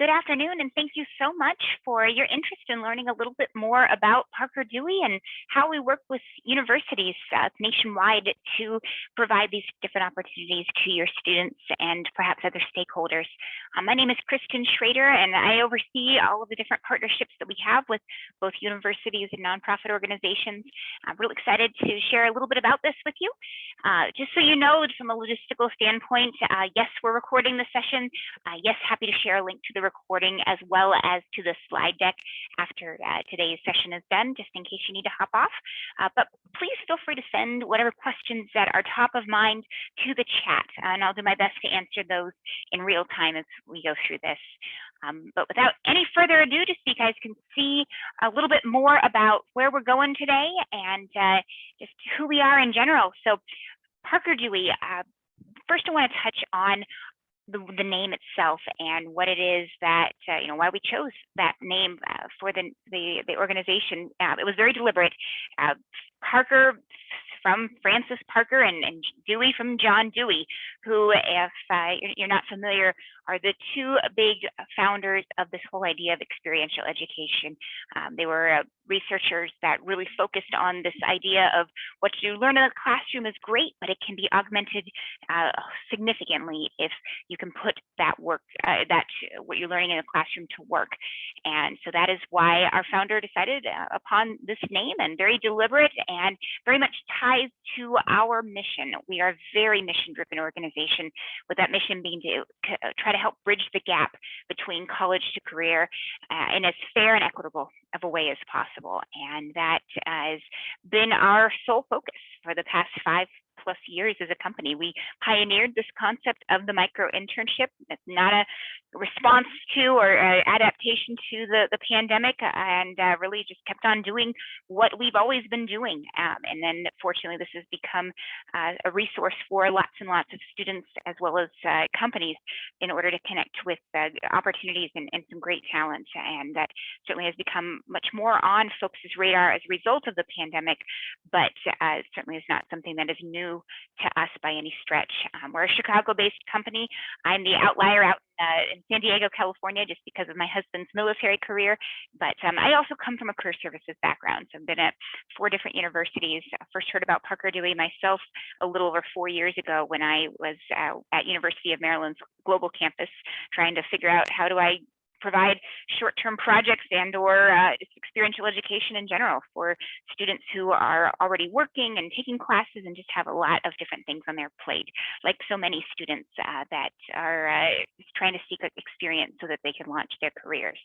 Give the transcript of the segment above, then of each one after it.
Good afternoon, and thank you so much for your interest in learning a little bit more about Parker Dewey and how we work with universities nationwide to provide these different opportunities to your students and perhaps other stakeholders. My name is Schroeder, and I oversee all of the different partnerships that we have with both universities and nonprofit organizations. I'm really excited to share a little bit about this with you. Just so you know, from a logistical standpoint, yes, we're recording the session. Yes, happy to share a link to the recording as well as to the slide deck after today's session is done, just in case you need to hop off. But please feel free to send whatever questions that are top of mind to the chat, and I'll do my best to answer those in real time as we go through this. But without any further ado, just so you guys can see a little bit more about where we're going today and just who we are in general. So Parker Dewey, first I want to touch on the name itself and what it is that, why we chose that name for the organization. It was very deliberate. Parker from Francis Parker and Dewey from John Dewey, who, if you're not familiar, are the two big founders of this whole idea of experiential education. They were researchers that really focused on this idea of what you learn in the classroom is great, but it can be augmented significantly if you can put that work, what you're learning in the classroom to work. And so that is why our founder decided upon this name, and very deliberate and very much ties to our mission. We are a very mission-driven organization, with that mission being to try to help bridge the gap between college to career in as fair and equitable of a way as possible. And that has been our sole focus for the past 5+ years as a company. We pioneered this concept of the micro-internship. It's not a response to or adaptation to the pandemic, and really just kept on doing what we've always been doing. And then fortunately, this has become a resource for lots and lots of students as well as companies in order to connect with opportunities and some great talent. And that certainly has become much more on folks' radar as a result of the pandemic, but certainly is not something that is new to us by any stretch. We're a Chicago-based company. I'm the outlier out in San Diego, California, just because of my husband's military career. But I also come from a career services background. So I've been at 4 different universities. I first heard about Parker Dewey myself a little over 4 years ago when I was at University of Maryland's global campus, trying to figure out how do I provide short-term projects and or just experiential education in general for students who are already working and taking classes and just have a lot of different things on their plate, like so many students that are trying to seek experience so that they can launch their careers.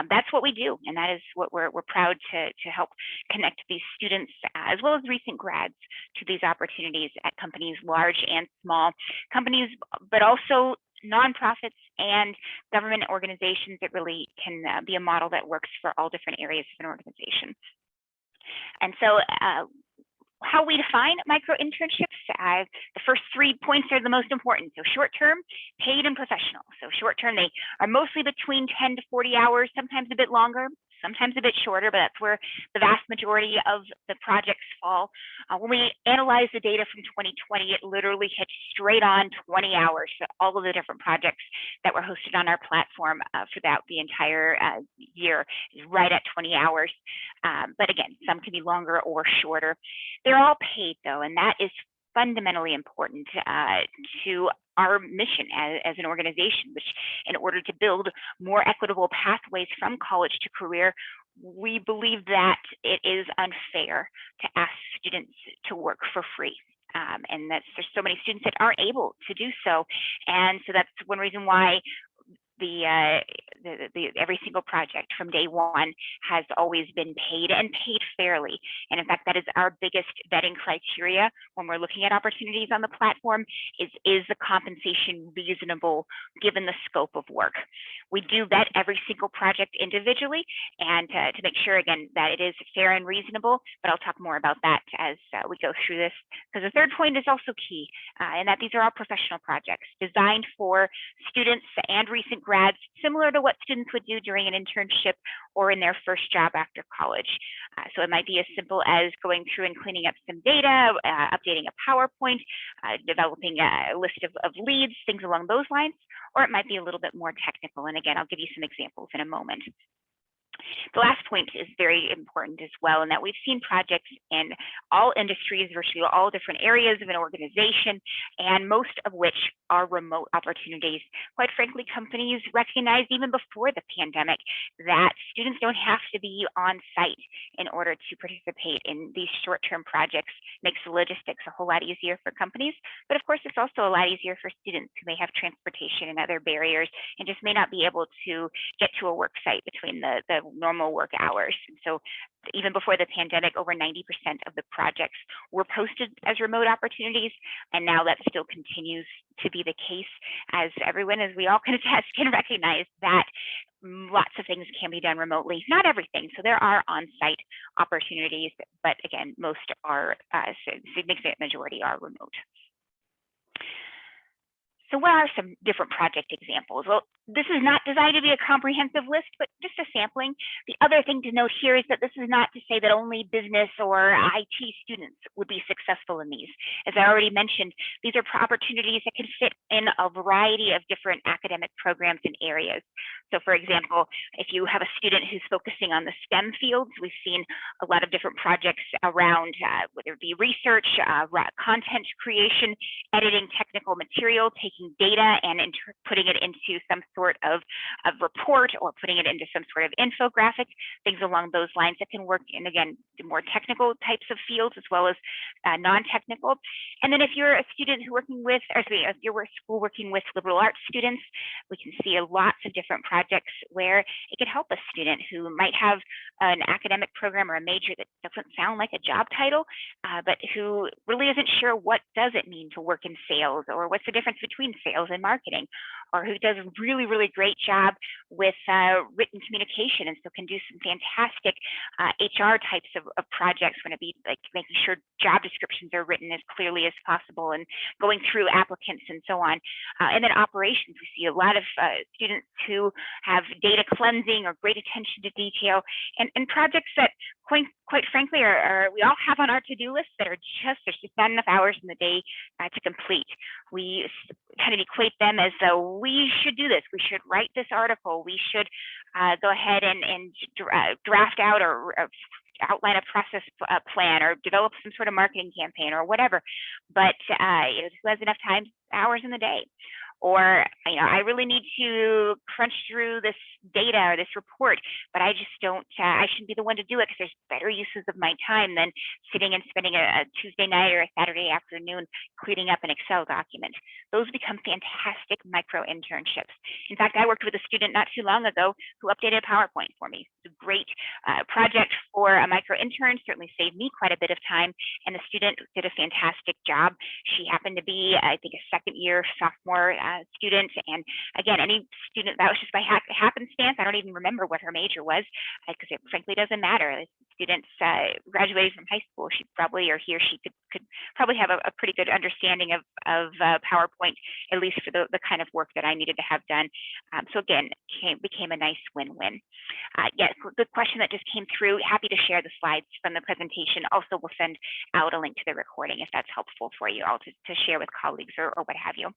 That's what we do, and that is what we're proud to help connect these students as well as recent grads to these opportunities at companies large and small, companies, but also nonprofits and government organizations that really can be a model that works for all different areas of an organization. And so how we define micro-internships, the first 3 points are the most important. So short-term, paid, and professional. So short-term, they are mostly between 10 to 40 hours, sometimes a bit longer, sometimes a bit shorter, but that's where the vast majority of the projects fall. When we analyze the data from 2020, it literally hit straight on 20 hours. So all of the different projects that were hosted on our platform throughout the entire year is right at 20 hours. But again, some can be longer or shorter. They're all paid though, and that is fundamentally important to our mission as an organization, which in order to build more equitable pathways from college to career, we believe that it is unfair to ask students to work for free. And there's so many students that aren't able to do so. And so that's one reason why every single project from day one has always been paid and paid fairly. And in fact, that is our biggest vetting criteria when we're looking at opportunities on the platform is the compensation reasonable given the scope of work. We do vet every single project individually and to make sure, again, that it is fair and reasonable, but I'll talk more about that as we go through this, because the third point is also key, and that these are all professional projects designed for students and recent grads, similar to what what students would do during an internship or in their first job after college. So it might be as simple as going through and cleaning up some data, updating a PowerPoint, developing a list of leads, things along those lines, or it might be a little bit more technical. And again, I'll give you some examples in a moment. The last point is very important as well, in that we've seen projects in all industries, virtually all different areas of an organization, and most of which are remote opportunities. Quite frankly, companies recognized even before the pandemic that students don't have to be on site in order to participate in these short-term projects. Makes the logistics a whole lot easier for companies, but of course it's also a lot easier for students who may have transportation and other barriers and just may not be able to get to a work site between the normal work hours. And so even before the pandemic, over 90% of the projects were posted as remote opportunities, and now that still continues to be the case, as everyone, as we all can attest, can recognize that lots of things can be done remotely. Not everything, so there are on-site opportunities, but again, most are, significant majority are remote. So what are some different project examples? Well, this is not designed to be a comprehensive list, but just a sampling. The other thing to note here is that this is not to say that only business or IT students would be successful in these. As I already mentioned, these are opportunities that can fit in a variety of different academic programs and areas. So for example, if you have a student who's focusing on the STEM fields, we've seen a lot of different projects around whether it be research, content creation, editing technical material, taking data and putting it into some sort of report or putting it into some sort of infographic, things along those lines that can work in, again, the more technical types of fields as well as non-technical. And then if you're a student who working with, or if you're at school working with liberal arts students, we can see lots of different projects where it could help a student who might have an academic program or a major that doesn't sound like a job title, but who really isn't sure what does it mean to work in sales, or what's the difference between sales and marketing, or who does a really, really great job with written communication, and so can do some fantastic HR types of projects when it be like making sure job descriptions are written as clearly as possible and going through applicants and so on. And then operations, we see a lot of students who have data cleansing or great attention to detail, and projects that quite frankly are we all have on our to-do list that are just, there's just not enough hours in the day to complete. We kind of equate them as though we should do this, we should write this article, we should go ahead and draft out or outline a process plan or develop some sort of marketing campaign or whatever. But who has enough time, hours in the day? Or, I really need to crunch through this data or this report, but I just don't, I shouldn't be the one to do it because there's better uses of my time than sitting and spending a Tuesday night or a Saturday afternoon cleaning up an Excel document. Those become fantastic micro-internships. In fact, I worked with a student not too long ago who updated a PowerPoint for me. It's a great project for a micro-intern, certainly saved me quite a bit of time, and the student did a fantastic job. She happened to be, I think, a second-year sophomore student, and again, any student, that was just by happenstance. I don't even remember what her major was because it frankly doesn't matter. Students graduated from high school, she probably, or he or she could probably have a pretty good understanding of PowerPoint, at least for the kind of work that I needed to have done. So again, became a nice win-win. Yes, the question that just came through, happy to share the slides from the presentation. Also, we'll send out a link to the recording if that's helpful for you all to share with colleagues or what have you.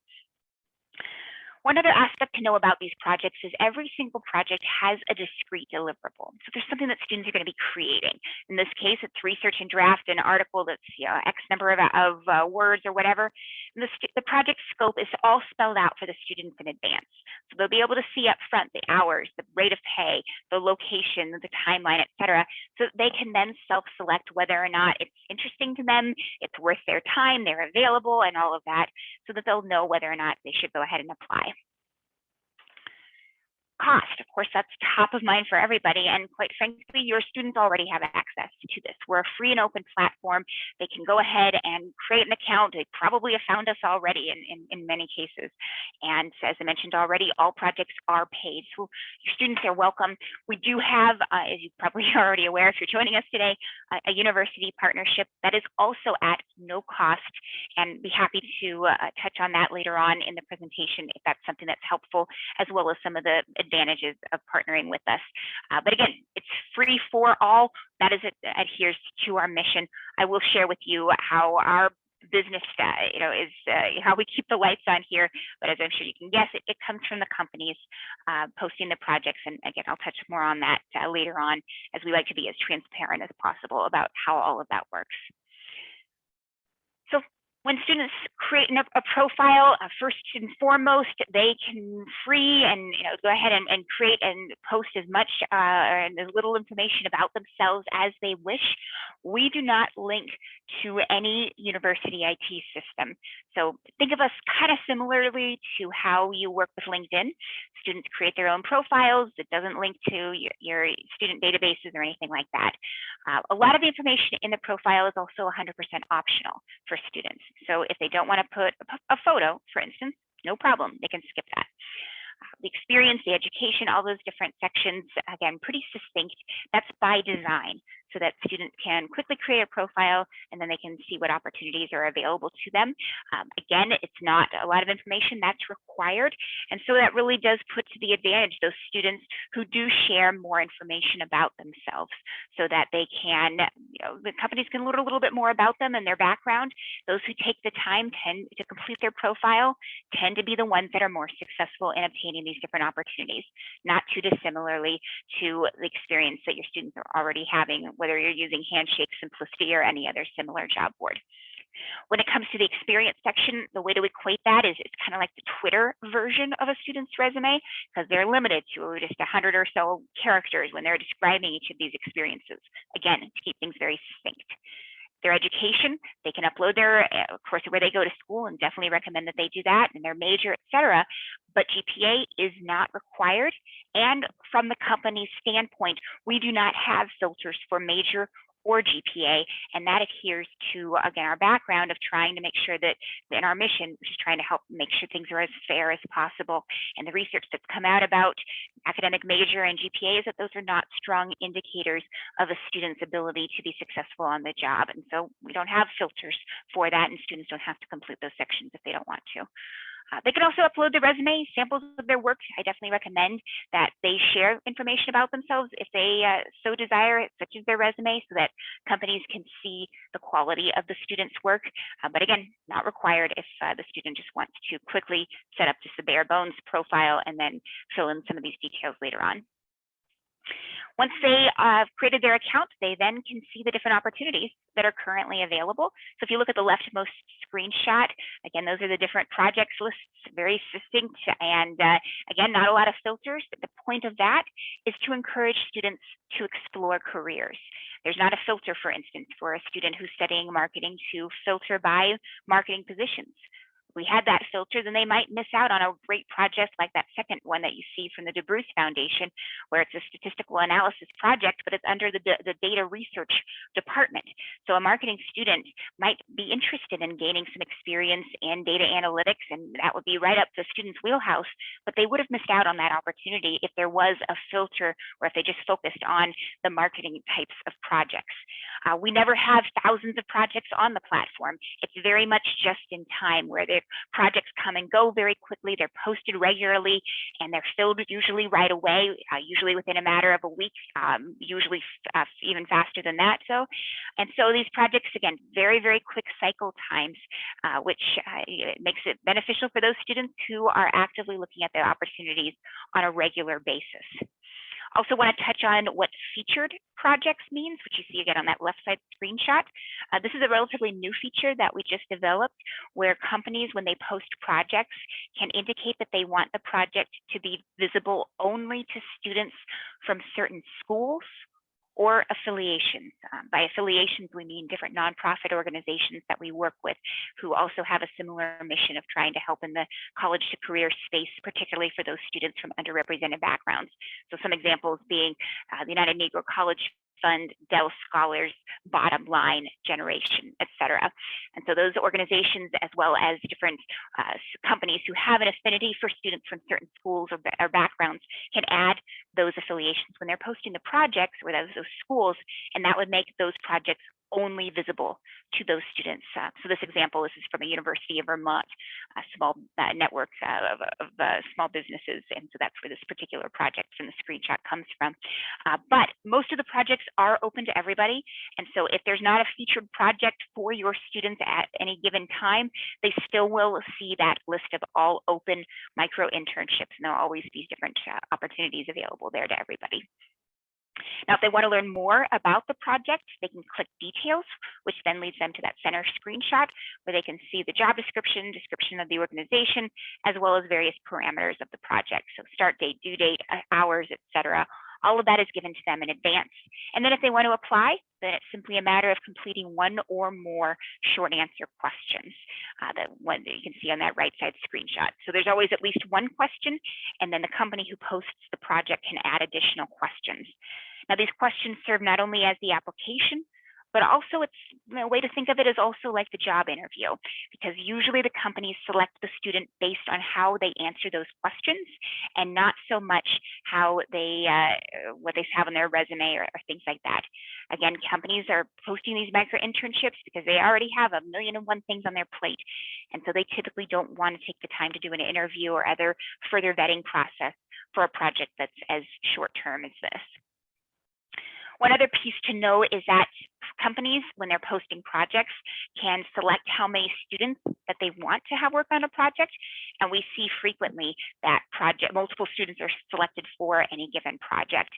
One other aspect to know about these projects is every single project has a discrete deliverable. So there's something that students are going to be creating. In this case, it's research and draft an article that's X number of words or whatever. And the project scope is all spelled out for the students in advance. So they'll be able to see up front the hours, the rate of pay, the location, the timeline, et cetera, so that they can then self-select whether or not it's interesting to them, it's worth their time, they're available, and all of that, so that they'll know whether or not they should go ahead and apply. Cost, of course, that's top of mind for everybody, and quite frankly, your students already have access to this. We're a free and open platform. They can go ahead and create an account. They probably have found us already in many cases. And as I mentioned already, all projects are paid, so your students are welcome. We do have, as you probably are already aware if you're joining us today, a university partnership that is also at no cost, and be happy to touch on that later on in the presentation if that's something that's helpful, as well as some of the advantages of partnering with us. But again, it's free for all. That is, it adheres to our mission. I will share with you how our business, is how we keep the lights on here. But as I'm sure you can guess, it comes from the companies posting the projects. And again, I'll touch more on that later on, as we like to be as transparent as possible about how all of that works. So when students create a profile, first and foremost, they can free and go ahead and create and post as much and as little information about themselves as they wish. We do not link to any university IT system. So think of us kind of similarly to how you work with LinkedIn. Students create their own profiles. It doesn't link to your student databases or anything like that. A lot of the information in the profile is also 100% optional for students. So if they don't want to put a photo, for instance, no problem, they can skip that. The experience, the education, all those different sections, again, pretty succinct. That's by design, so that students can quickly create a profile and then they can see what opportunities are available to them. Again, it's not a lot of information that's required. And so that really does put to the advantage those students who do share more information about themselves, so that they can, the companies can learn a little bit more about them and their background. Those who take the time to complete their profile tend to be the ones that are more successful in obtaining these different opportunities, not too dissimilarly to the experience that your students are already having, whether you're using Handshake, Simplicity, or any other similar job board. When it comes to the experience section, the way to equate that is it's kind of like the Twitter version of a student's resume, because they're limited to just 100 or so characters when they're describing each of these experiences. Again, to keep things very succinct. Their education, they can upload their, of course, where they go to school, and definitely recommend that they do that, and their major, etc. But GPA is not required. And from the company's standpoint, we do not have filters for major or GPA, and that adheres to, again, our background of trying to make sure that in our mission, which is trying to help make sure things are as fair as possible. And the research that's come out about academic major and GPA is that those are not strong indicators of a student's ability to be successful on the job. And so we don't have filters for that, and students don't have to complete those sections if they don't want to. They can also upload their resume, samples of their work. I definitely recommend that they share information about themselves if they so desire, such as their resume, so that companies can see the quality of the student's work. But again, not required if the student just wants to quickly set up just the bare bones profile and then fill in some of these details later on. Once they have created their account, they then can see the different opportunities that are currently available. So if you look at the leftmost screenshot, again, those are the different projects lists, very succinct, and again, not a lot of filters, but the point of that is to encourage students to explore careers. There's not a filter, for instance, for a student who's studying marketing to filter by marketing positions. We had that filter, then they might miss out on a great project like that second one that you see from the DeBruce Foundation, where it's a statistical analysis project, but it's under the data research department. So a marketing student might be interested in gaining some experience in data analytics, and that would be right up the student's wheelhouse, but they would have missed out on that opportunity if there was a filter, or if they just focused on the marketing types of projects. We never have thousands of projects on the platform. It's very much just in time, where the projects come and go very quickly. They're posted regularly, and they're filled usually right away, usually within a matter of a week, usually even faster than that. And so these projects, again, very, very quick cycle times, which makes it beneficial for those students who are actively looking at their opportunities on a regular basis. Also want to touch on what featured projects means, which you see again on that left side screenshot. This is a relatively new feature that we just developed, where companies, when they post projects, can indicate that they want the project to be visible only to students from certain schools or affiliations. By affiliations, we mean different nonprofit organizations that we work with who also have a similar mission of trying to help in the college to career space, particularly for those students from underrepresented backgrounds. So some examples being the United Negro College Fund, Dell Scholars, Bottom Line Generation, etc. And so those organizations, as well as different companies who have an affinity for students from certain schools or backgrounds, can add those affiliations when they're posting the projects or those schools, and that would make those projects only visible to those students. So this example, this is from the University of Vermont, a small network of small businesses, and so that's where this particular project from the screenshot comes from. But most of the projects are open to everybody, and so if there's not a featured project for your students at any given time, they still will see that list of all open micro-internships, and there'll always be different opportunities available there to everybody. Now, if they want to learn more about the project, they can click details, which then leads them to that center screenshot where they can see the job description, description of the organization, as well as various parameters of the project. So start date, due date, hours, etc. All of that is given to them in advance. And then if they want to apply, then it's simply a matter of completing one or more short answer questions, that one that you can see on that right side screenshot. So there's always at least one question, and then the company who posts the project can add additional questions. Now, these questions serve not only as the application, but also it's a way to think of it as also like the job interview, because usually the companies select the student based on how they answer those questions and not so much how they what they have on their resume or things like that. Again, companies are posting these micro-internships because they already have a million and one things on their plate, and so they typically don't want to take the time to do an interview or other further vetting process for a project that's as short-term as this. One other piece to know is that companies, when they're posting projects, can select how many students that they want to have work on a project. And we see frequently that multiple students are selected for any given project.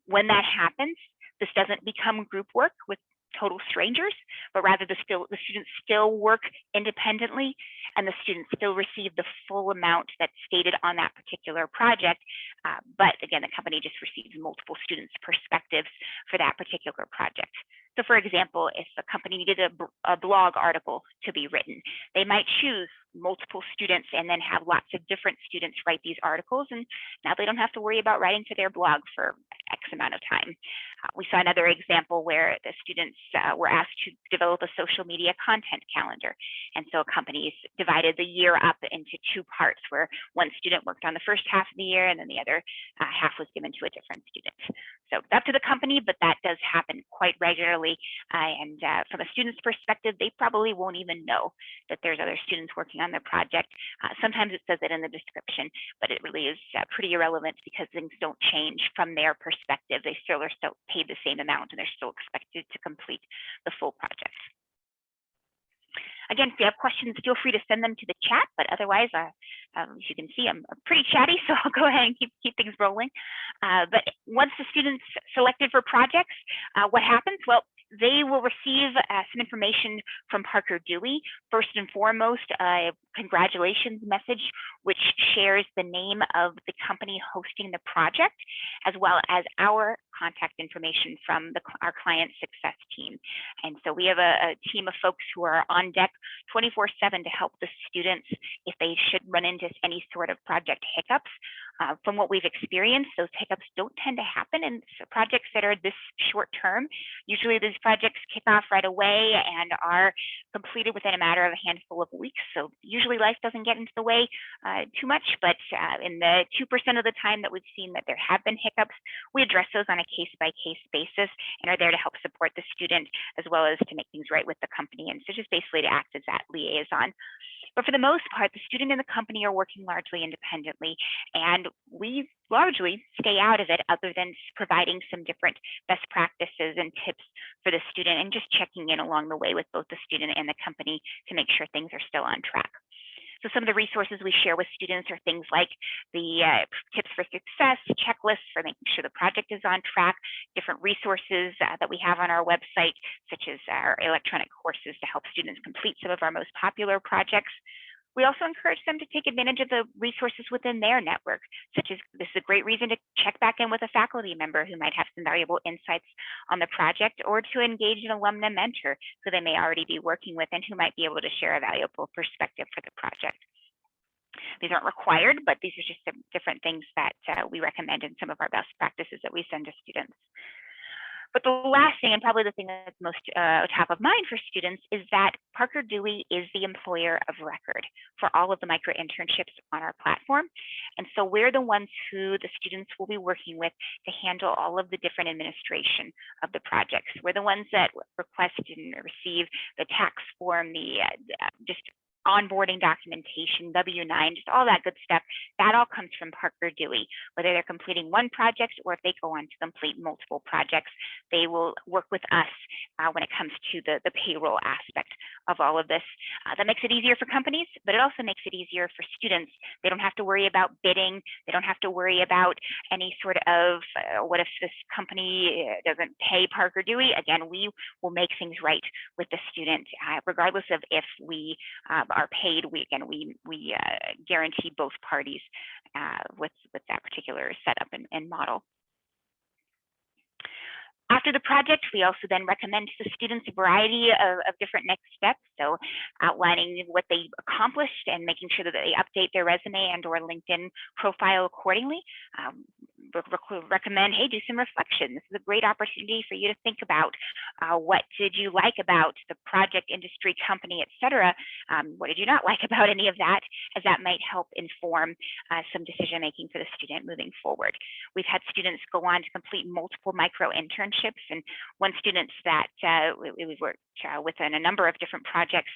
When that happens, this doesn't become group work with total strangers, but rather the students still work independently, and the students still receive the full amount that's stated on that particular project. But again, the company just receives multiple students' perspectives for that particular project. So for example, if a company needed a blog article to be written, they might choose multiple students and then have lots of different students write these articles, and now they don't have to worry about writing for their blog for X amount of time. We saw another example where the students were asked to develop a social media content calendar, and so companies divided the year up into two parts where one student worked on the first half of the year and then the other half was given to a different student. So up to the company, but that does happen quite regularly, and from a student's perspective, they probably won't even know that there's other students working on their project. Sometimes it says it in the description, but it really is pretty irrelevant because things don't change from their perspective. They still are paid the same amount, and they're still expected to complete the full project. Again, if you have questions, feel free to send them to the chat, but otherwise, as you can see, I'm pretty chatty, so I'll go ahead and keep things rolling. But once the student's selected for projects, what happens? Well, they will receive some information from Parker Dewey. First and foremost, a congratulations message, which shares the name of the company hosting the project, as well as our contact information from our client success team. And so we have a team of folks who are on deck 24/7 to help the students if they should run into any sort of project hiccups. From what we've experienced, those hiccups don't tend to happen in projects that are this short term. Usually these projects kick off right away and are completed within a matter of a handful of weeks. So usually life doesn't get into the way too much, but in the 2% of the time that we've seen that there have been hiccups, we address those on a case-by-case basis and are there to help support the student as well as to make things right with the company. And so just basically to act as that liaison. But for the most part, the student and the company are working largely independently, and we largely stay out of it other than providing some different best practices and tips for the student and just checking in along the way with both the student and the company to make sure things are still on track. So some of the resources we share with students are things like the tips for success, checklists for making sure the project is on track, different resources that we have on our website, such as our electronic courses to help students complete some of our most popular projects. We also encourage them to take advantage of the resources within their network, such as this is a great reason to check back in with a faculty member who might have some valuable insights on the project, or to engage an alumna mentor who they may already be working with and who might be able to share a valuable perspective for the project. These aren't required, but these are just some different things that we recommend in some of our best practices that we send to students. But the last thing, and probably the thing that's most top of mind for students, is that Parker Dewey is the employer of record for all of the micro-internships on our platform. And so we're the ones who the students will be working with to handle all of the different administration of the projects. We're the ones that request and receive the tax form, the just onboarding documentation, W-9, just all that good stuff. That all comes from Parker Dewey. Whether they're completing one project or if they go on to complete multiple projects, they will work with us when it comes to the payroll aspect of all of this. That makes it easier for companies, but it also makes it easier for students. They don't have to worry about bidding. They don't have to worry about any sort of, what if this company doesn't pay Parker Dewey? Again, we will make things right with the student, regardless of if we are paid. We guarantee both parties with that particular setup and model. After the project, we also then recommend to the students a variety of different next steps. So outlining what they accomplished and making sure that they update their resume and or LinkedIn profile accordingly. Recommend, hey, do some reflection. This is a great opportunity for you to think about what did you like about the project, industry, company, et cetera. What did you not like about any of that, as that might help inform some decision making for the student moving forward. We've had students go on to complete multiple micro-internships, and one student that we worked within a number of different projects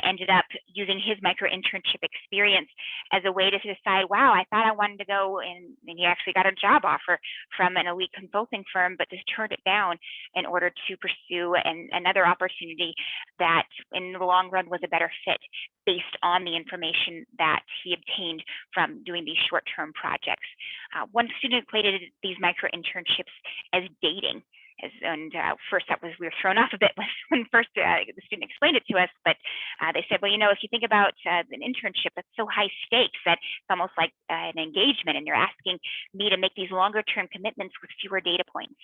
ended up using his micro-internship experience as a way to decide, wow, I thought I wanted to go, and he actually got a job offer from an elite consulting firm, but just turned it down in order to pursue another opportunity that in the long run was a better fit based on the information that he obtained from doing these short-term projects. One student equated these micro-internships as dating. First, we were thrown off a bit when first the student explained it to us, but they said, well, if you think about an internship, that's so high stakes that it's almost like an engagement, and you're asking me to make these longer term commitments with fewer data points.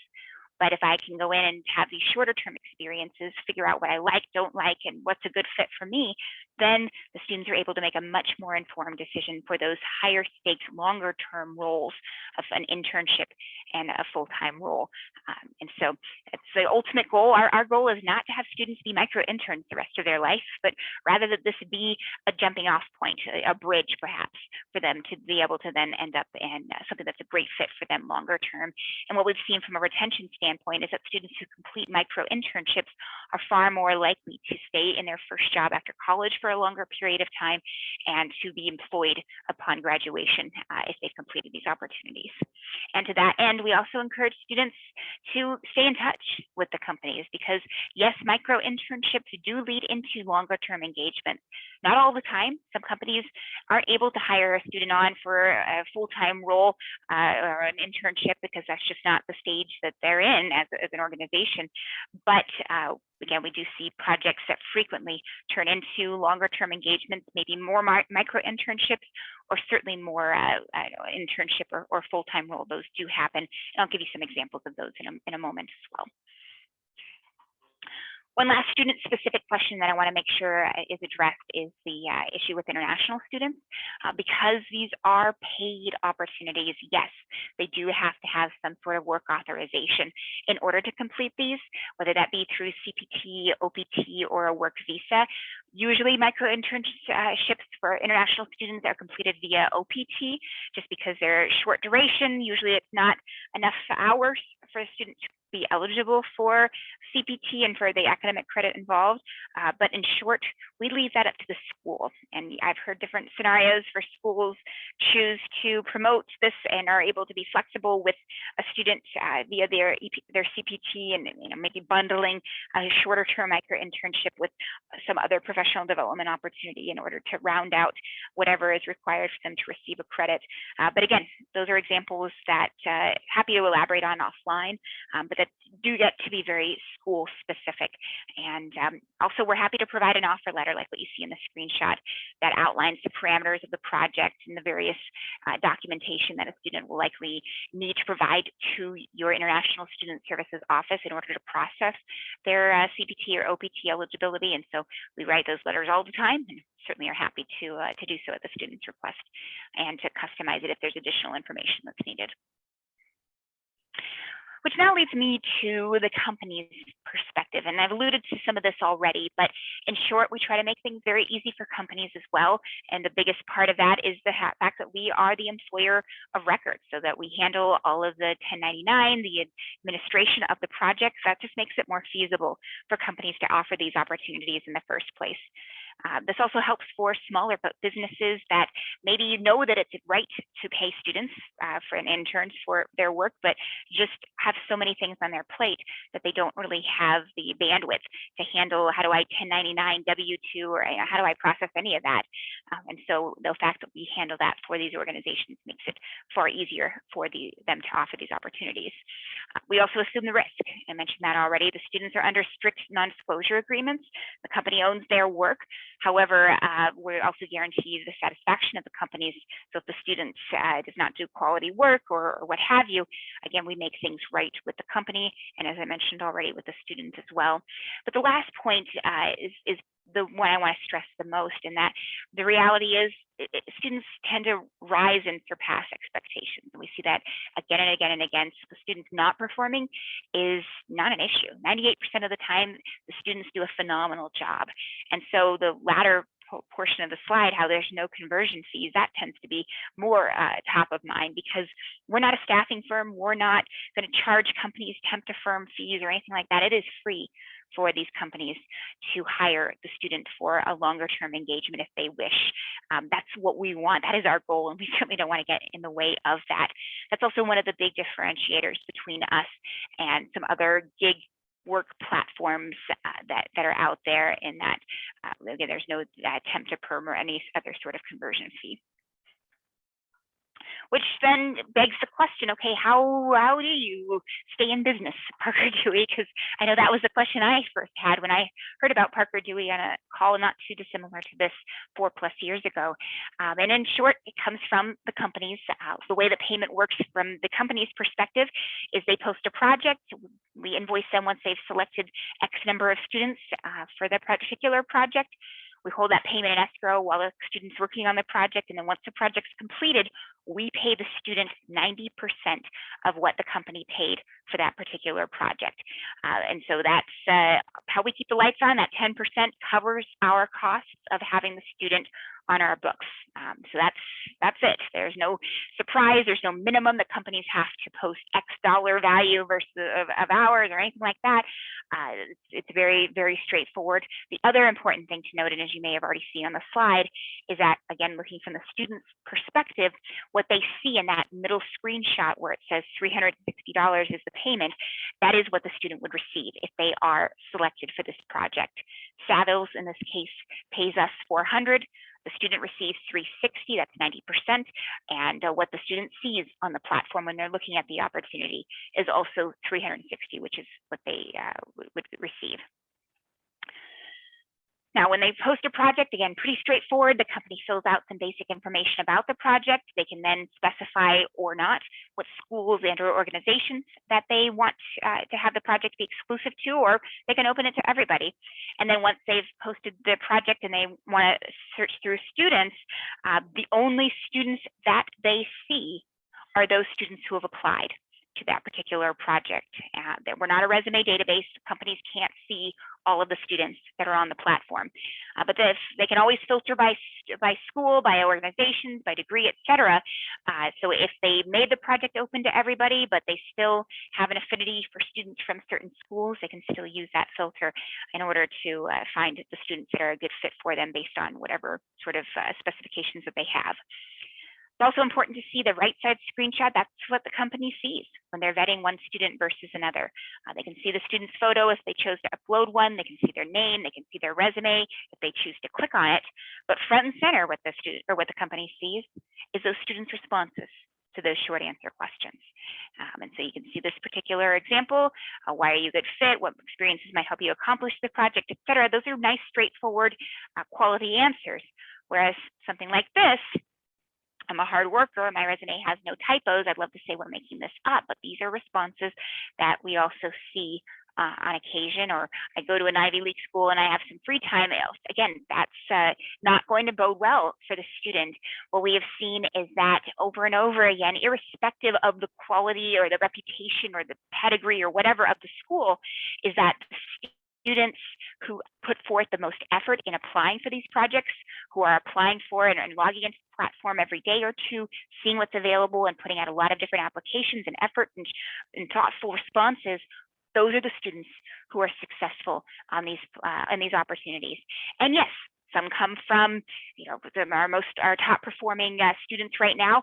But if I can go in and have these shorter term experiences, figure out what I like, don't like, and what's a good fit for me, then the students are able to make a much more informed decision for those higher stakes, longer term roles of an internship and a full-time role. And so it's the ultimate goal. Our goal is not to have students be micro-interns the rest of their life, but rather that this be a jumping off point, a bridge perhaps, for them to be able to then end up in something that's a great fit for them longer term. And what we've seen from a retention standpoint is that students who complete micro-internships are far more likely to stay in their first job after college for a longer period of time and to be employed upon graduation if they've completed these opportunities. And to that end, we also encourage students to stay in touch with the companies because, yes, micro-internships do lead into longer term engagement. Not all the time. Some companies aren't able to hire a student on for a full-time role or an internship because that's just not the stage that they're in as an organization. But again, we do see projects that frequently turn into longer term engagements, maybe more micro-internships, or certainly more internship or full-time role. Those do happen. And I'll give you some examples of those in a moment as well. One last student-specific question that I want to make sure is addressed is the issue with international students. Because these are paid opportunities, yes, they do have to have some sort of work authorization in order to complete these, whether that be through CPT, OPT, or a work visa. Usually micro-internships for international students are completed via OPT just because they're short duration. Usually it's not enough hours for a student to be eligible for CPT and for the academic credit involved. But in short, we leave that up to the school. And I've heard different scenarios for schools choose to promote this and are able to be flexible with a student via their CPT and maybe bundling a shorter term micro-internship with some other professional development opportunity in order to round out whatever is required for them to receive a credit. But again, those are examples that happy to elaborate on offline, but that do get to be very school specific. And also we're happy to provide an offer letter like what you see in the screenshot that outlines the parameters of the project and the various documentation that a student will likely need to provide to your International Student Services Office in order to process their CPT or OPT eligibility. And so we write those letters all the time and certainly are happy to do so at the student's request and to customize it if there's additional information that's needed. Which now leads me to the company's perspective. And I've alluded to some of this already, but in short, we try to make things very easy for companies as well. And the biggest part of that is the fact that we are the employer of record, so that we handle all of the 1099, the administration of the projects. That just makes it more feasible for companies to offer these opportunities in the first place. This also helps for smaller businesses that maybe know that it's right to pay students for an interns for their work, but just have so many things on their plate that they don't really have the bandwidth to handle. How do I 1099 W-2, or how do I process any of that? And so the fact that we handle that for these organizations makes it far easier for them to offer these opportunities. We also assume the risk. I mentioned that already. The students are under strict non-disclosure agreements. The company owns their work. However, we also guarantee the satisfaction of the companies. So if the student does not do quality work or what have you, again, we make things right with the company, and as I mentioned already, with the students as well. But the last point is the one I want to stress the most, in that the reality is students tend to rise and surpass expectations. And we see that again and again and again. So the students not performing is not an issue. 98% of the time, the students do a phenomenal job. And so the latter portion of the slide, how there's no conversion fees, that tends to be more top of mind, because we're not a staffing firm. We're not going to charge companies temp to firm fees or anything like that. It is free for these companies to hire the student for a longer term engagement if they wish. That's what we want. That is our goal, and we certainly don't want to get in the way of that. That's also one of the big differentiators between us and some other gig work platforms that are out there, in that again, there's no temp to perm or any other sort of conversion fee. Which then begs the question, okay, how do you stay in business, Parker Dewey? Because I know that was the question I first had when I heard about Parker Dewey on a call not too dissimilar to this 4+ years ago. And in short, it comes from the companies. The way the payment works from the company's perspective is they post a project. We invoice them once they've selected X number of students for their particular project. We hold that payment in escrow while the student's working on the project, and then once the project's completed, we pay the student 90% of what the company paid for that particular project. And so that's how we keep the lights on. That 10% covers our costs of having the student on our books. So that's it. There's no surprise. There's no minimum that companies have to post X dollar value versus of hours or anything like that. It's very, very straightforward. The other important thing to note, and as you may have already seen on the slide, is that, again, looking from the student's perspective, what they see in that middle screenshot where it says $360 is the payment, that is what the student would receive if they are selected for this project. Savills, in this case, pays us $400. The student receives $360, that's 90%. And what the student sees on the platform when they're looking at the opportunity is also $360, which is what they would receive. Now, when they post a project, again, pretty straightforward. The company fills out some basic information about the project. They can then specify or not what schools and or organizations that they want to have the project be exclusive to, or they can open it to everybody. And then once they've posted the project and they want to search through students, the only students that they see are those students who have applied to that particular project. We're not a resume database. Companies can't see all of the students that are on the platform, but they can always filter by school, by organizations, by degree, etc. So if they made the project open to everybody, but they still have an affinity for students from certain schools, they can still use that filter in order to find the students that are a good fit for them based on whatever sort of specifications that they have. It's also important to see the right side screenshot. That's what the company sees when they're vetting one student versus another. They can see the student's photo if they chose to upload one. They can see their name. They can see their resume if they choose to click on it. But front and center, what the student or what the company sees is those students' responses to those short answer questions. And so you can see this particular example. Why are you a good fit? What experiences might help you accomplish the project, etc. Those are nice, straightforward, quality answers. Whereas something like this, I'm a hard worker, my resume has no typos. I'd love to say we're making this up, but these are responses that we also see on occasion, or I go to an Ivy League school and I have some free time. Again, that's not going to bode well for the student. What we have seen is that over and over again, irrespective of the quality or the reputation or the pedigree or whatever of the school, is that the students who put forth the most effort in applying for these projects, who are applying for and logging into the platform every day or two, seeing what's available and putting out a lot of different applications and effort and thoughtful responses, those are the students who are successful on these opportunities. And yes, some come from, our top performing students right now.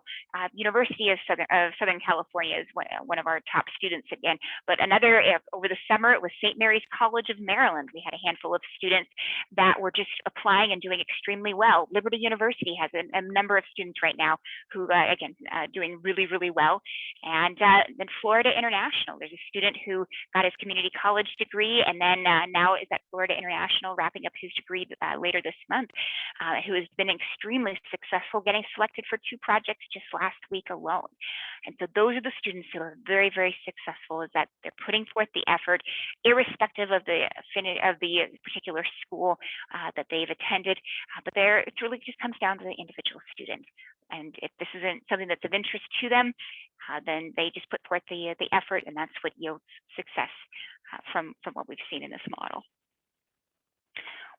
University of Southern California is one of our top students again. But another, over the summer, it was St. Mary's College of Maryland. We had a handful of students that were just applying and doing extremely well. Liberty University has a number of students right now who, again, doing really, really well. And then Florida International, there's a student who got his community college degree and then now is at Florida International wrapping up his degree later this month, who has been extremely successful, getting selected for 2 projects just last week alone. And so those are the students who are very, very successful, is that they're putting forth the effort, irrespective of the particular school that they've attended. But it really just comes down to the individual student. And if this isn't something that's of interest to them, then they just put forth the effort, and that's what yields success from what we've seen in this model.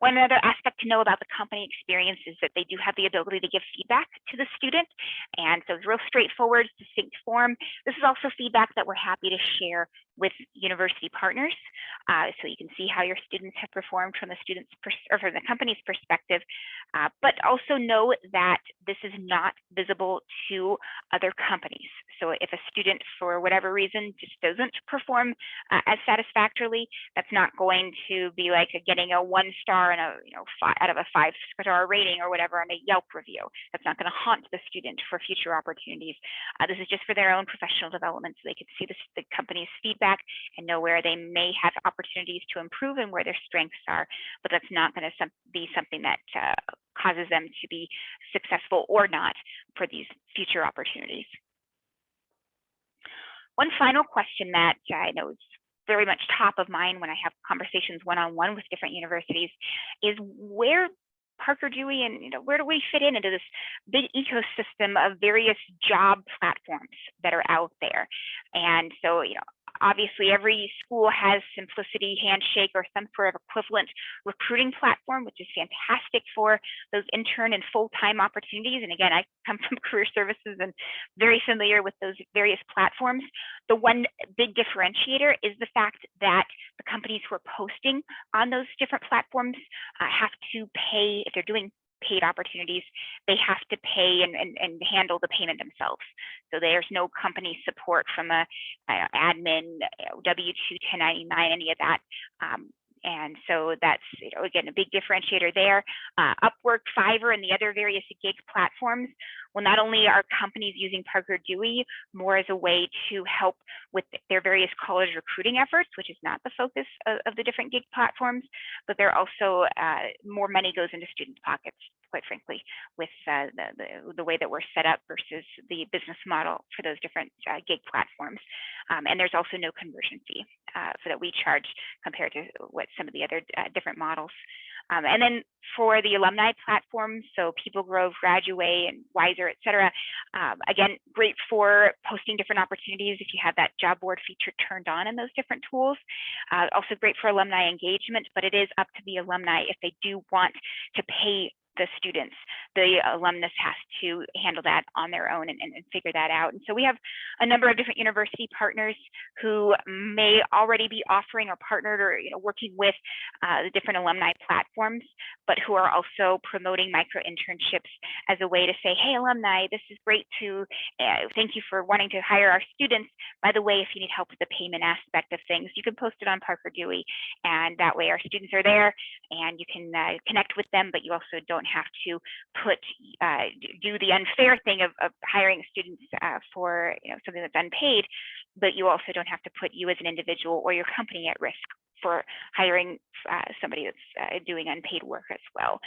One other aspect to know about the company experience is that they do have the ability to give feedback to the student. And so it's real straightforward, succinct form. This is also feedback that we're happy to share with university partners. So you can see how your students have performed from the from the company's perspective, but also know that this is not visible to other companies. So if a student, for whatever reason, just doesn't perform as satisfactorily, that's not going to be like getting a 1 star and a 5 out of a 5-star rating or whatever on a Yelp review. That's not going to haunt the student for future opportunities. This is just for their own professional development, so they can see the company's feedback and know where they may have opportunities to improve and where their strengths are. But that's not going to be something that causes them to be successful or not for these future opportunities. One final question that I know is very much top of mind when I have conversations one-on-one with different universities is where Parker Dewey and where do we fit into this big ecosystem of various job platforms that are out there. And so obviously every school has Simplicity, Handshake, or some sort of equivalent recruiting platform, which is fantastic for those intern and full-time opportunities. And again, I come from career services and very familiar with those various platforms. The one big differentiator is the fact that the companies who are posting on those different platforms have to pay. If they're doing paid opportunities, they have to pay and handle the payment themselves. So there's no company support from a admin, W-2, 1099, any of that. And so that's, again, a big differentiator there. Upwork, Fiverr, and the other various gig platforms, well, not only are companies using Parker Dewey more as a way to help with their various college recruiting efforts, which is not the focus of the different gig platforms, but they're also, more money goes into students' pockets, quite frankly, with the way that we're set up versus the business model for those different gig platforms. And there's also no conversion fee so that we charge compared to what some of the other different models. And then for the alumni platforms, so People Grove, Graduate, and Wiser, et cetera, again, great for posting different opportunities if you have that job board feature turned on in those different tools. Also great for alumni engagement, but it is up to the alumni if they do want to pay the students. The alumnus has to handle that on their own and figure that out. And so we have a number of different university partners who may already be offering or partnered or working with the different alumni platforms, but who are also promoting micro-internships as a way to say, hey, alumni, this is great to, thank you for wanting to hire our students. By the way, if you need help with the payment aspect of things, you can post it on Parker Dewey, and that way our students are there and you can connect with them, but you also don't have to do the unfair thing of hiring students for something that's unpaid, but you also don't have to put you as an individual or your company at risk for hiring somebody that's doing unpaid work as well.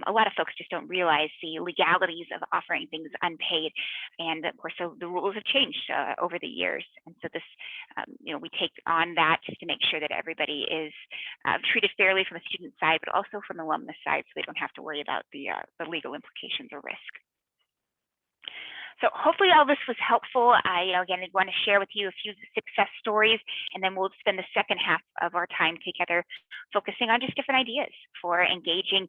A lot of folks just don't realize the legalities of offering things unpaid, and of course, so the rules have changed over the years. And so this, we take on that just to make sure that everybody is treated fairly from the student side, but also from the alumnus side, so they don't have to worry about the legal implications or risk. So hopefully all this was helpful. I, again, want to share with you a few success stories, and then we'll spend the second half of our time together focusing on just different ideas for engaging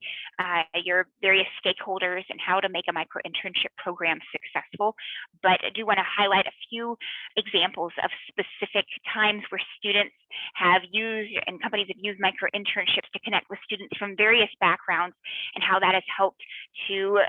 your various stakeholders and how to make a micro-internship program successful. But I do want to highlight a few examples of specific times where students have used and companies have used micro-internships to connect with students from various backgrounds, and how that has helped to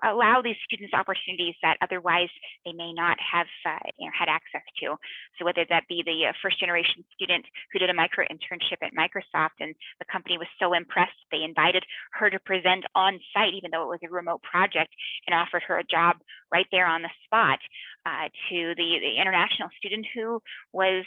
allow these students opportunities that otherwise they may not have had access to. So whether that be the first generation student who did a micro internship at Microsoft, and the company was so impressed they invited her to present on site, even though it was a remote project, and offered her a job right there on the spot, to the international student who was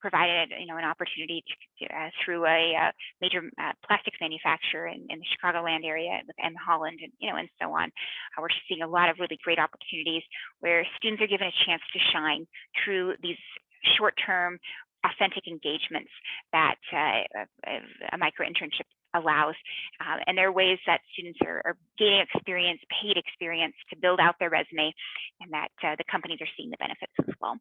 provided an opportunity to, through a major plastics manufacturer in the Chicagoland area with M. Holland, and so on. We're seeing a lot of really great opportunities where students are given a chance to shine through these short-term, authentic engagements that a micro-internship allows. And there are ways that students are gaining experience, paid experience, to build out their resume, and that the companies are seeing the benefits as well.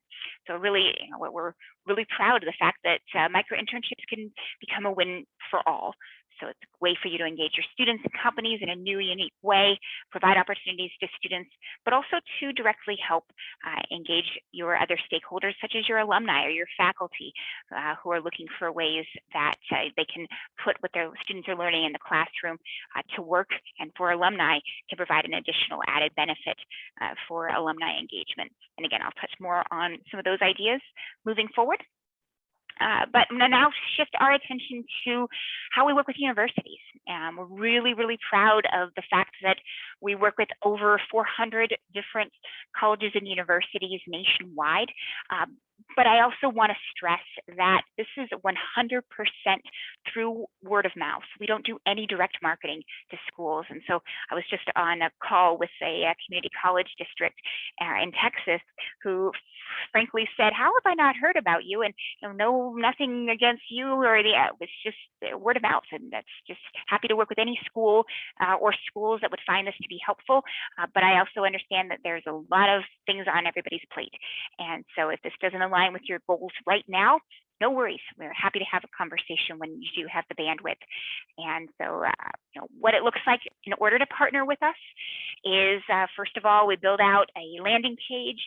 So really, we're really proud of the fact that micro-internships can become a win for all. So it's a way for you to engage your students and companies in a new, unique way, provide opportunities to students, but also to directly help engage your other stakeholders, such as your alumni or your faculty, who are looking for ways that they can put what their students are learning in the classroom to work, and for alumni to provide an additional added benefit for alumni engagement. And again, I'll touch more on some of those ideas moving forward. But I'm going to now shift our attention to how we work with universities. We're really, really proud of the fact that we work with over 400 different colleges and universities nationwide. But I also want to stress that this is 100% through word of mouth. We don't do any direct marketing to schools. And so I was just on a call with a community college district in Texas who frankly said, "How have I not heard about you?" And no, nothing against you, or it was just word of mouth. And that's just happy to work with any school or schools that would find this to be helpful. But I also understand that there's a lot of things on everybody's plate. And so if this doesn't align with your goals right now, no worries. We're happy to have a conversation when you do have the bandwidth. And so what it looks like in order to partner with us is, first of all, we build out a landing page,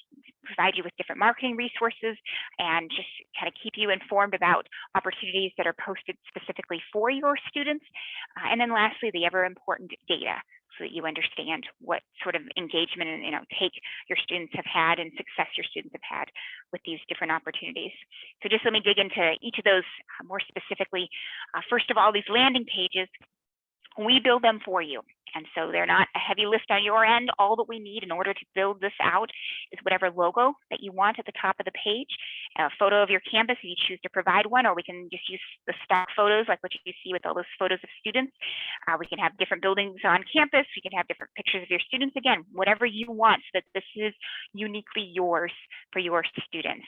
provide you with different marketing resources, and just kind of keep you informed about opportunities that are posted specifically for your students. And then lastly, the ever important data, so that you understand what sort of engagement and take your students have had and success your students have had with these different opportunities. So just let me dig into each of those more specifically. First of all, these landing pages, we build them for you. And so they're not a heavy lift on your end. All that we need in order to build this out is whatever logo that you want at the top of the page, a photo of your campus if you choose to provide one, or we can just use the stock photos like what you see with all those photos of students. We can have different buildings on campus. We can have different pictures of your students. Again, whatever you want, so that this is uniquely yours for your students.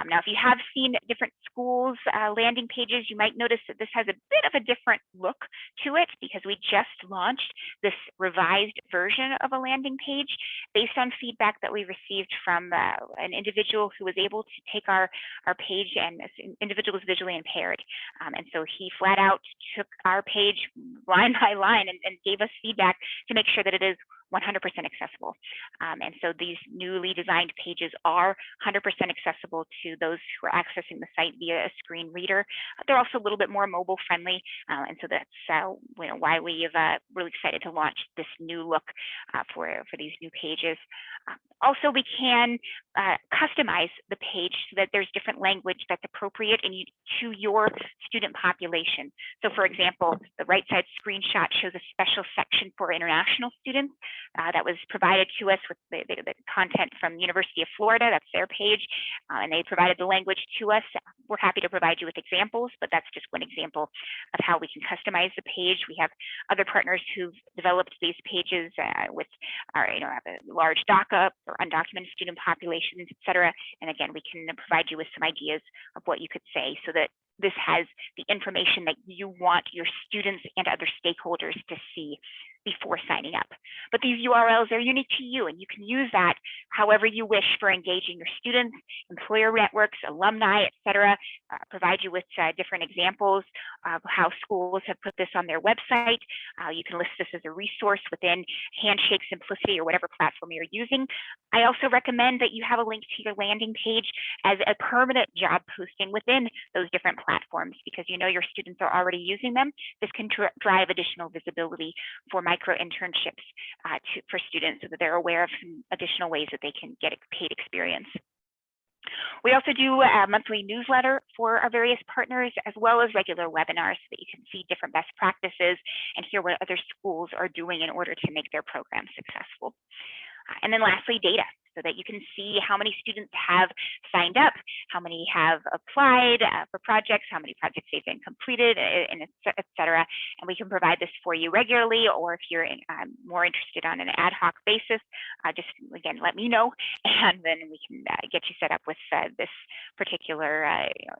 Now, if you have seen different schools' landing pages, you might notice that this has a bit of a different look to it, because we just launched this revised version of a landing page based on feedback that we received from an individual who was able to take our page, and this individual was visually impaired. And so he flat out took our page line by line and gave us feedback to make sure that it is 100% accessible. And so these newly designed pages are 100% accessible to those who are accessing the site via a screen reader. They're also a little bit more mobile friendly. And so that's why we've really excited to launch this new look for these new pages. Also, we can customize the page so that there's different language that's appropriate to your student population. So for example, the right side screenshot shows a special section for international students. that was provided to us with the content from University of Florida. That's their page, and they provided the language to us. We're happy to provide you with examples, but that's just one example of how we can customize the page. We have other partners who've developed these pages with our, have a large DACA or undocumented student populations, et cetera. And again, we can provide you with some ideas of what you could say so that this has the information that you want your students and other stakeholders to see before signing up. But these URLs are unique to you, and you can use that however you wish for engaging your students, employer networks, alumni, et cetera. Provide you with different examples of how schools have put this on their website. You can list this as a resource within Handshake, Simplicity, or whatever platform you're using. I also recommend that you have a link to your landing page as a permanent job posting within those different platforms, because you know your students are already using them. This can drive additional visibility for micro-internships for students so that they're aware of some additional ways that they can get a paid experience. We also do a monthly newsletter for our various partners, as well as regular webinars so that you can see different best practices and hear what other schools are doing in order to make their program successful. And then lastly, data, so that you can see how many students have signed up, how many have applied for projects, how many projects they've been completed, and et cetera. And we can provide this for you regularly, or if you're more interested on an ad hoc basis, just again, let me know, and then we can get you set up with this particular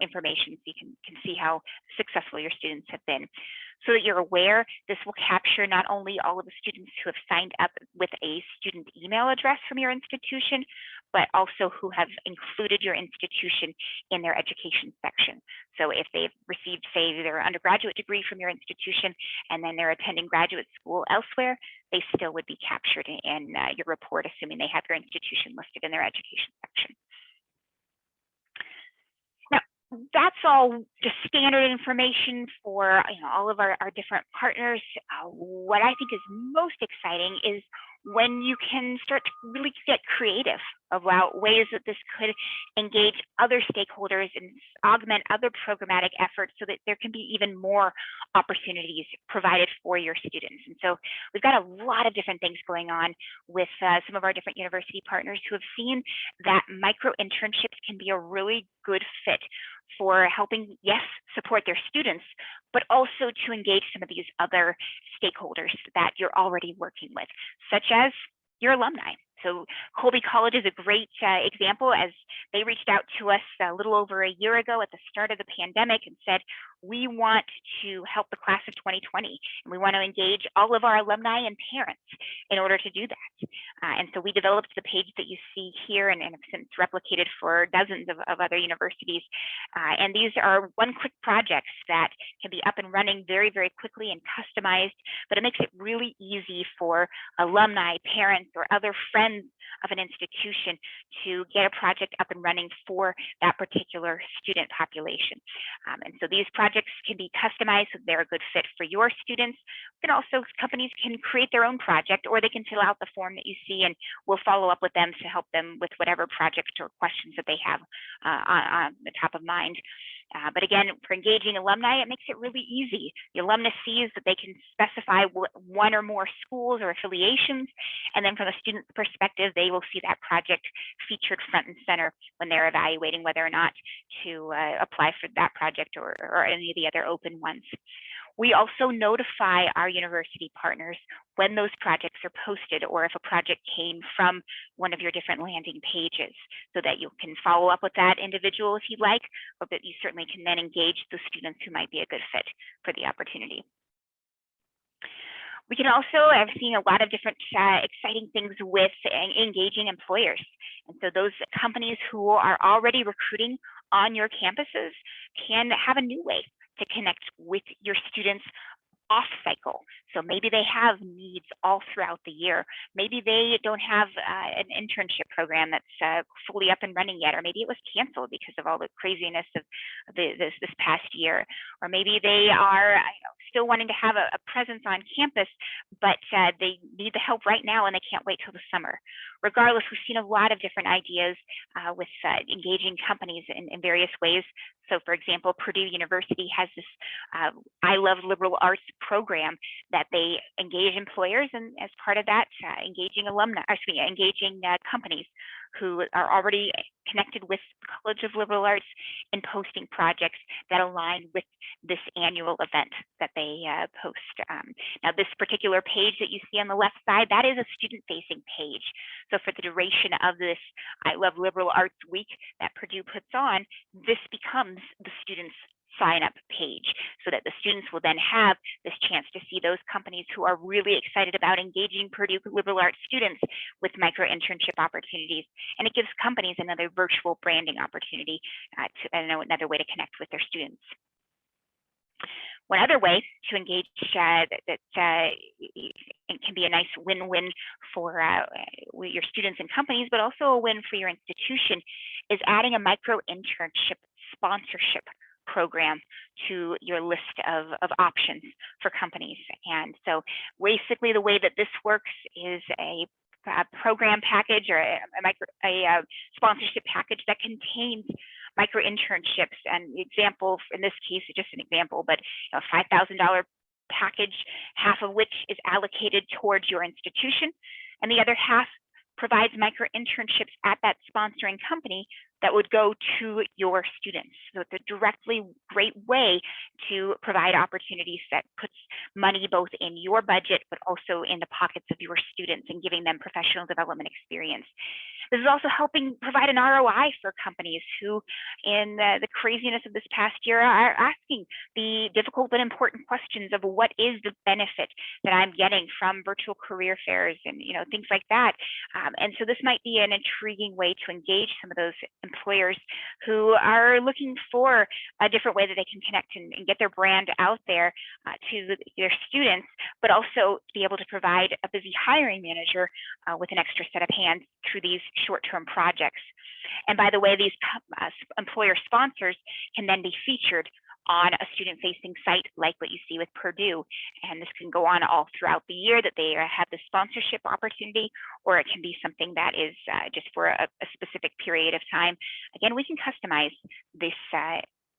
information so you can see how successful your students have been. So that you're aware, this will capture not only all of the students who have signed up with a student email address from your institution, but also who have included your institution in their education section. So if they've received, say, their undergraduate degree from your institution, and then they're attending graduate school elsewhere, they still would be captured in your report, assuming they have your institution listed in their education section. That's all just standard information for all of our different partners. What I think is most exciting is when you can start to really get creative about ways that this could engage other stakeholders and augment other programmatic efforts so that there can be even more opportunities provided for your students. And so we've got a lot of different things going on with some of our different university partners who have seen that micro-internships can be a really good fit for helping, yes, support their students, but also to engage some of these other stakeholders that you're already working with, such as your alumni. So Colby College is a great example, as they reached out to us a little over a year ago at the start of the pandemic and said, we want to help the class of 2020, and we want to engage all of our alumni and parents in order to do that. And so we developed the page that you see here and have since replicated for dozens of other universities. And these are one-click projects that can be up and running very, very quickly and customized, but it makes it really easy for alumni, parents, or other friends of an institution to get a project up and running for that particular student population. And so these projects can be customized so they're a good fit for your students. And also companies can create their own project, or they can fill out the form that you see, and we'll follow up with them to help them with whatever project or questions that they have on the top of mind. But again, for engaging alumni, it makes it really easy. The alumnus sees that they can specify one or more schools or affiliations, and then from a student's perspective, they will see that project featured front and center when they're evaluating whether or not to apply for that project or any of the other open ones. We also notify our university partners when those projects are posted, or if a project came from one of your different landing pages, so that you can follow up with that individual if you'd like, or that you certainly can then engage the students who might be a good fit for the opportunity. We can also, I've seen a lot of different exciting things with engaging employers. And so those companies who are already recruiting on your campuses can have a new way to connect with your students off cycle. So maybe they have needs all throughout the year. Maybe they don't have an internship program that's fully up and running yet, or maybe it was canceled because of all the craziness of this past year. Or maybe they are still wanting to have a presence on campus, but they need the help right now and they can't wait till the summer. Regardless, we've seen a lot of different ideas with engaging companies in various ways. So for example, Purdue University has this I Love Liberal Arts program that they engage employers, and as part of that, engaging companies who are already connected with the College of Liberal Arts in posting projects that align with this annual event that they post. Now, this particular page that you see on the left side, that is a student-facing page. So for the duration of this I Love Liberal Arts Week that Purdue puts on, this becomes the students' sign-up page, so that the students will then have this chance to see those companies who are really excited about engaging Purdue liberal arts students with micro-internship opportunities. And it gives companies another virtual branding opportunity, another way to connect with their students. One other way to engage it can be a nice win-win for your students and companies, but also a win for your institution, is adding a micro-internship sponsorship program to your list of options for companies. And so basically the way that this works is a program package or a sponsorship package that contains micro-internships. And the example, in this case, is just an example, but a $5,000 package, half of which is allocated towards your institution, and the other half provides micro-internships at that sponsoring company that would go to your students. So it's a directly great way to provide opportunities that puts money both in your budget, but also in the pockets of your students and giving them professional development experience. This is also helping provide an ROI for companies who, in the craziness of this past year, are asking the difficult but important questions of what is the benefit that I'm getting from virtual career fairs and things like that. And so this might be an intriguing way to engage some of those employers who are looking for a different way that they can connect and get their brand out there to their students, but also be able to provide a busy hiring manager with an extra set of hands through these short-term projects. And by the way, these employer sponsors can then be featured on a student-facing site like what you see with Purdue. And this can go on all throughout the year that they have the sponsorship opportunity, or it can be something that is just for a specific period of time. Again, we can customize this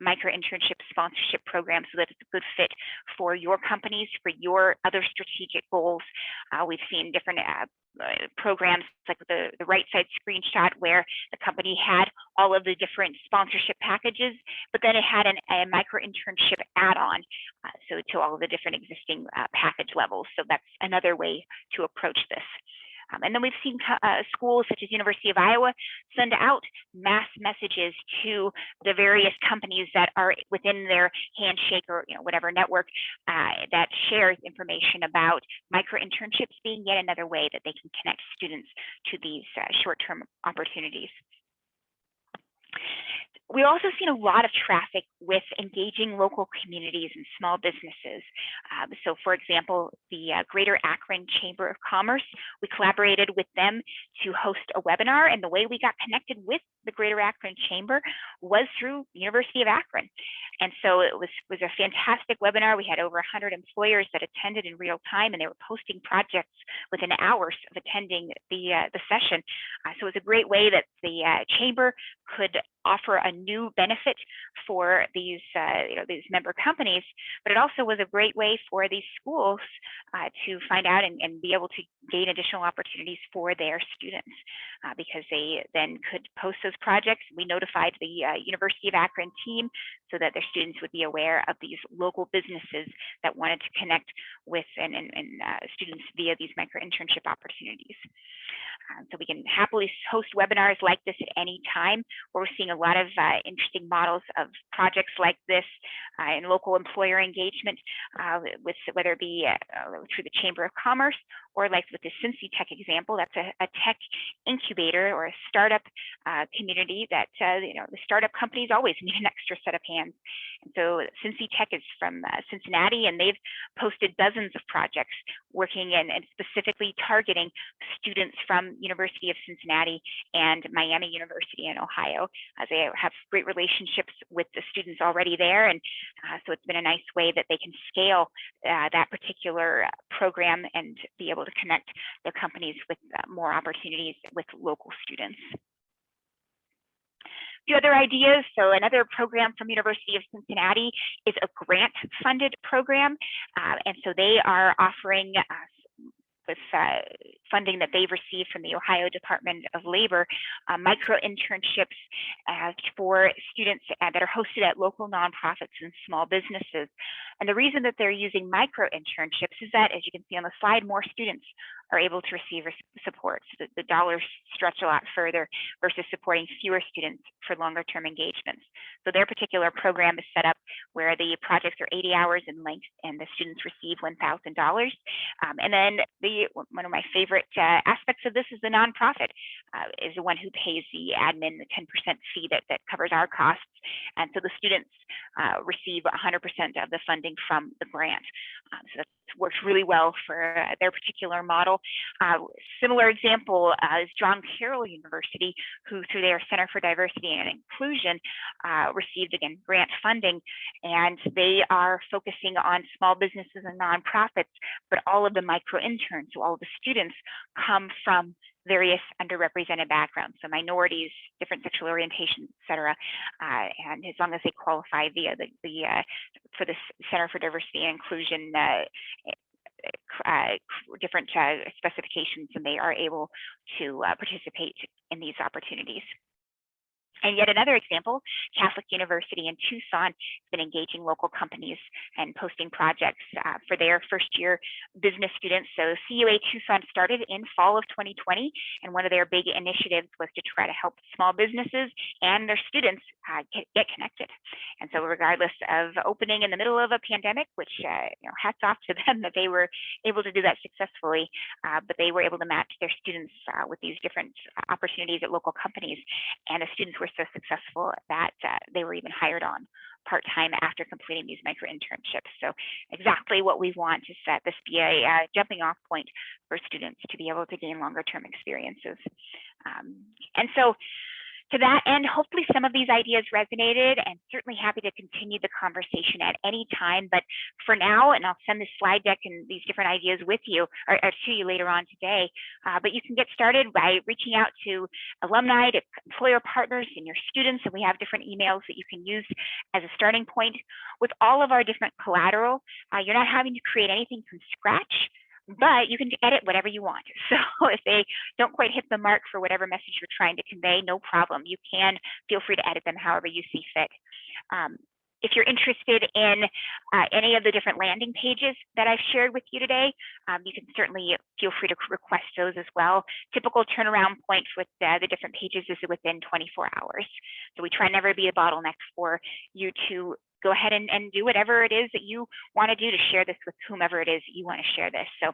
micro-internship sponsorship program so that it's a good fit for your companies, for your other strategic goals. We've seen different programs like the right side screenshot where the company had all of the different sponsorship packages, but then it had a micro-internship add-on so to all of the different existing package levels. So that's another way to approach this. And then we've seen schools such as University of Iowa send out mass messages to the various companies that are within their handshake or whatever network that shares information about micro-internships being yet another way that they can connect students to these short-term opportunities. We've also seen a lot of traffic with engaging local communities and small businesses. So for example, the Greater Akron Chamber of Commerce, we collaborated with them to host a webinar, and the way we got connected with the Greater Akron Chamber was through University of Akron. And so it was a fantastic webinar. We had over 100 employers that attended in real time, and they were posting projects within hours of attending the session. So it was a great way that the chamber could offer a new benefit for these these member companies, but it also was a great way for these schools to find out and be able to gain additional opportunities for their students because they then could post those projects. We notified the University of Akron team so that their students would be aware of these local businesses that wanted to connect with students via these micro-internship opportunities. So we can happily host webinars like this at any time. We're seeing a lot of interesting models of projects like this in local employer engagement, with whether it be through the Chamber of Commerce or like with the Cincy Tech example, that's a tech incubator or a startup community that, the startup companies always need an extra set of hands. And so Cincy Tech is from Cincinnati, and they've posted dozens of projects working and specifically targeting students from University of Cincinnati and Miami University in Ohio. They have great relationships with the students already there, and so it's been a nice way that they can scale that particular program and be able to connect their companies with more opportunities with local students. A few other ideas. So another program from University of Cincinnati is a grant-funded program, and so they are offering with funding that they've received from the Ohio Department of Labor, micro-internships for students that are hosted at local nonprofits and small businesses. And the reason that they're using micro-internships is that, as you can see on the slide, more students are able to receive support. So the dollars stretch a lot further versus supporting fewer students for longer term engagements. So their particular program is set up where the projects are 80 hours in length and the students receive $1,000. And then one of my favorite aspects of this is the nonprofit is the one who pays the admin, the 10% fee that covers our costs. And so the students receive 100% of the funding from the grant. So that works really well for their particular model. Similar example is John Carroll University, who through their Center for Diversity and Inclusion received, again, grant funding, and they are focusing on small businesses and nonprofits, but all of the micro-interns, so all of the students come from various underrepresented backgrounds, so minorities, different sexual orientations, et cetera. And as long as they qualify via for the Center for Diversity and Inclusion different specifications, and they are able to participate in these opportunities. And yet another example, Catholic University in Tucson has been engaging local companies and posting projects for their first year business students. So CUA Tucson started in fall of 2020, and one of their big initiatives was to try to help small businesses and their students get connected. And so regardless of opening in the middle of a pandemic, which hats off to them that they were able to do that successfully, but they were able to match their students with these different opportunities at local companies, and the students were so successful that they were even hired on part-time after completing these micro-internships. So exactly what we want is that this be a jumping off point for students to be able to gain longer term experiences. And so to that end, hopefully some of these ideas resonated, and certainly happy to continue the conversation at any time. But for now, and I'll send this slide deck and these different ideas with you or to you later on today, but you can get started by reaching out to alumni, to employer partners, and your students, and we have different emails that you can use as a starting point. With all of our different collateral, you're not having to create anything from scratch, but you can edit whatever you want. So if they don't quite hit the mark for whatever message you're trying to convey, no problem. You can feel free to edit them however you see fit. If you're interested in any of the different landing pages that I've shared with you today, you can certainly feel free to request those as well. Typical turnaround point with the different pages is within 24 hours. So we try never to be a bottleneck for you to go ahead and do whatever it is that you want to do to share this with whomever it is that you want to share this. So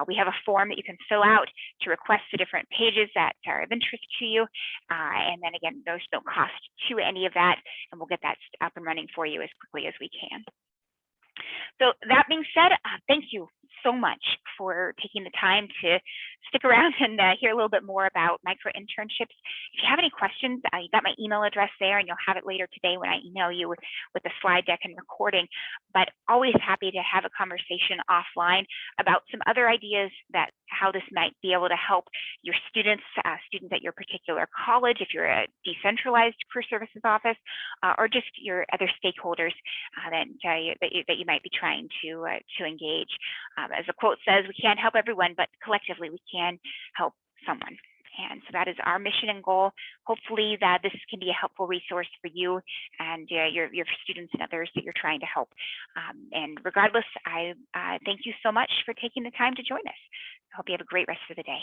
we have a form that you can fill out to request the different pages that are of interest to you. And then again, there's no cost to any of that, and we'll get that up and running for you as quickly as we can. So that being said, thank you so much for taking the time to stick around and hear a little bit more about micro-internships. If you have any questions, you got my email address there, and you'll have it later today when I email you with the slide deck and recording. But always happy to have a conversation offline about some other ideas that how this might be able to help your students, students at your particular college, if you're a decentralized career services office, or just your other stakeholders that you might be trying to engage. As the quote says, we can't help everyone, but collectively we can help someone. And so that is our mission and goal. Hopefully that this can be a helpful resource for you and your students and others that you're trying to help. And regardless, I thank you so much for taking the time to join us. I hope you have a great rest of the day.